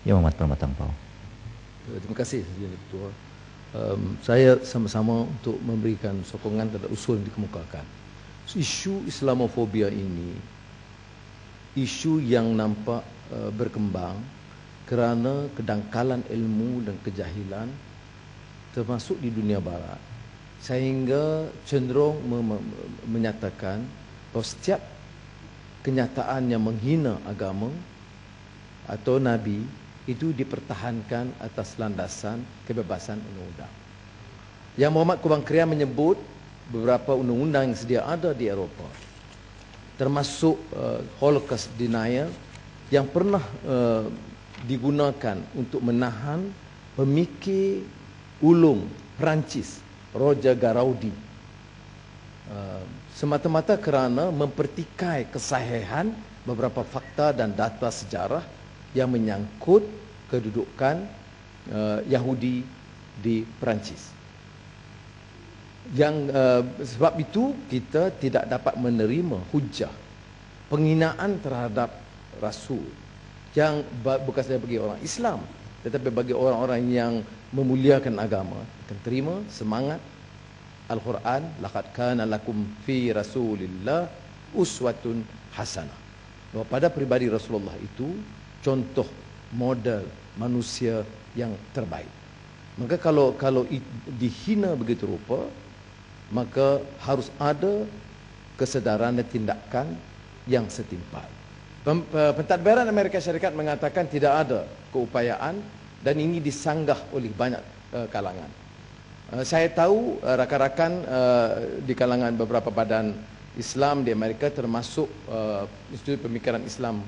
Yang Muhammad Permatang Pau. Terima kasih Ketua. Saya sama-sama untuk memberikan sokongan terhadap usul yang dikemukakan. Isu Islamofobia ini isu yang nampak berkembang kerana kedangkalan ilmu dan kejahilan termasuk di dunia barat, sehingga cenderung menyatakan bahawa setiap kenyataan yang menghina agama atau Nabi itu dipertahankan atas landasan kebebasan undang-undang. Yang Muhammad Kubang Krian menyebut beberapa undang-undang yang sedia ada di Eropah, termasuk Holocaust denial yang pernah digunakan untuk menahan pemikir ulung Perancis Roger Garaudi, semata-mata kerana mempertikai kesahihan beberapa fakta dan data sejarah yang menyangkut kedudukan Yahudi di Perancis. Sebab itu kita tidak dapat menerima hujah penghinaan terhadap Rasul yang bukan sahaja bagi orang Islam, tetapi bagi orang-orang yang memuliakan agama akan terima semangat Al-Quran, laqad kana lakum fi Rasulillah uswatun hasanah. Bahawa pada pribadi Rasulullah itu contoh model manusia yang terbaik. Maka kalau dihina begitu rupa, maka harus ada kesedaran dan tindakan yang setimpal. Pentadbiran Amerika Syarikat mengatakan tidak ada keupayaan dan ini disanggah oleh banyak kalangan. Saya tahu rakan-rakan di kalangan beberapa badan Islam di Amerika, termasuk Institut Pemikiran Islam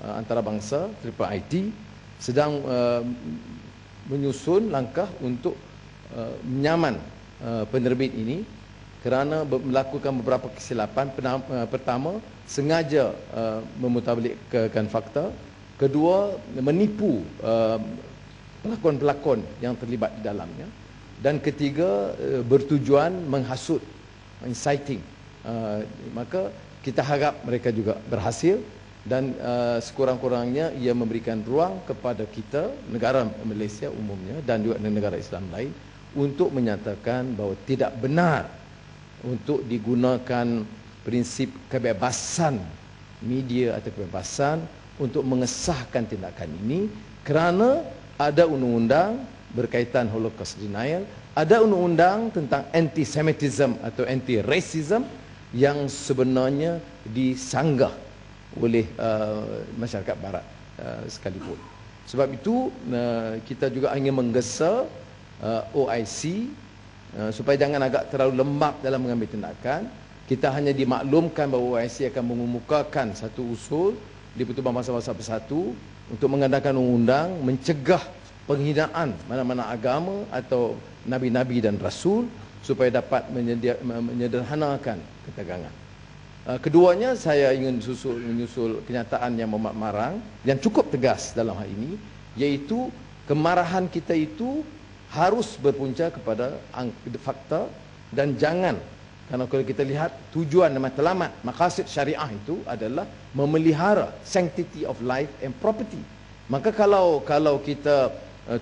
Antarabangsa (IIT), sedang menyusun langkah untuk menyaman penerbit ini kerana melakukan beberapa kesilapan. Pertama, sengaja memutablikkan fakta. Kedua, menipu pelakon-pelakon yang terlibat di dalamnya. Dan ketiga, bertujuan menghasut, inciting. Maka kita harap mereka juga berhasil. Dan sekurang-kurangnya ia memberikan ruang kepada kita, negara Malaysia umumnya dan juga negara Islam lain, untuk menyatakan bahawa tidak benar untuk digunakan prinsip kebebasan media atau kebebasan untuk mengesahkan tindakan ini, kerana ada undang-undang berkaitan Holocaust denial, ada undang-undang tentang anti-Semitism atau anti-racism yang sebenarnya disanggah oleh masyarakat barat sekalipun. Sebab itu kita juga ingin menggesa OIC supaya jangan agak terlalu lembab dalam mengambil tindakan. Kita hanya dimaklumkan bahawa OIC akan mengemukakan satu usul di Pertubuhan Bangsa-Bangsa Bersatu untuk mengadakan undang-undang mencegah penghinaan mana-mana agama atau nabi-nabi dan rasul supaya dapat menyederhanakan ketegangan. Keduanya, saya ingin menyusul kenyataan yang Muhammad Marang yang cukup tegas dalam hal ini, iaitu kemarahan kita itu harus berpunca kepada fakta dan jangan, kerana kalau kita lihat tujuan dan matlamat maqasid syariah itu adalah memelihara sanctity of life and property. Maka kalau kita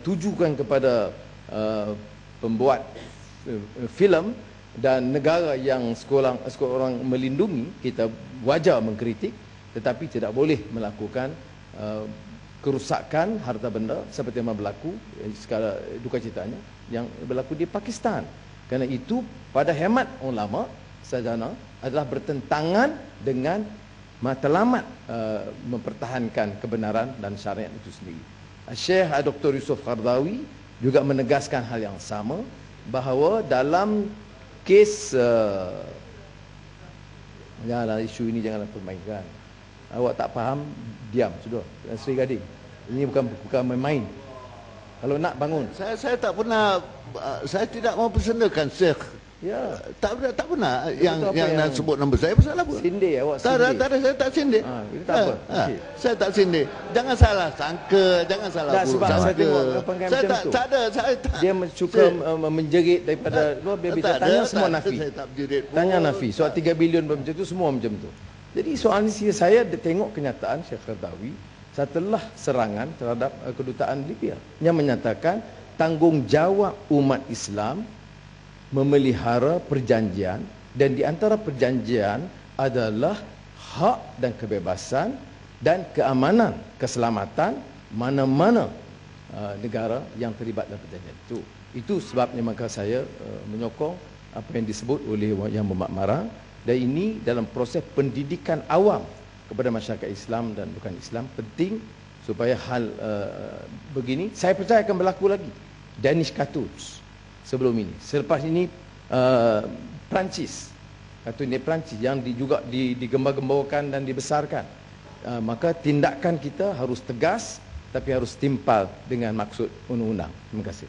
tujukan kepada pembuat filem dan negara yang seorang melindungi, kita wajar mengkritik, tetapi tidak boleh melakukan kerusakan harta benda seperti yang berlaku skala duka citanya yang berlaku di Pakistan. Kerana itu pada hemat ulama sarjana adalah bertentangan dengan matlamat mempertahankan kebenaran dan syariat itu sendiri. Syekh Dr. Yusuf Qardawi juga menegaskan hal yang sama, bahawa dalam kes janganlah isu ini janganlah permainkan. Awak tak faham, diam sudah. Sri Gading, ini bukan main-main. Kalau nak bangun. Saya tak pernah, saya tidak mau persendakan Syekh. Ya, tak pernah yang yang sebut nombor saya pasal apa? Sindir awak, Tak sindir. ada, saya tak sindir. Itu tak apa. Okey. Saya tak sindir. Jangan salah sangka, jangan salah Tak, sebab saya tengok perangai saya macam tak, tu. tak ada, saya tak. Dia suka menjerit daripada luar. Biar kita Tak tanya ada, semua tak ada, nafi. saya tak berjerit pun. Tanya nafi. Soal 3 bilion macam tu, semua macam tu. Jadi soal ni saya tengok kenyataan Syekh Qardawi setelah serangan terhadap kedutaan Libya yang menyatakan tanggungjawab umat Islam memelihara perjanjian, dan di antara perjanjian adalah hak dan kebebasan dan keamanan, keselamatan mana-mana negara yang terlibat dalam perjanjian itu. Itu sebabnya maka saya menyokong apa yang disebut oleh Yang Berhormat Marang, dan ini dalam proses pendidikan awam kepada masyarakat Islam dan bukan Islam penting supaya hal begini saya percaya akan berlaku lagi. Danish Cartouche sebelum ini, selepas ini Perancis, kartun Perancis yang juga digembar-gemborkan dan dibesarkan. Maka tindakan kita harus tegas tapi harus timpal dengan maksud undang-undang. Terima kasih.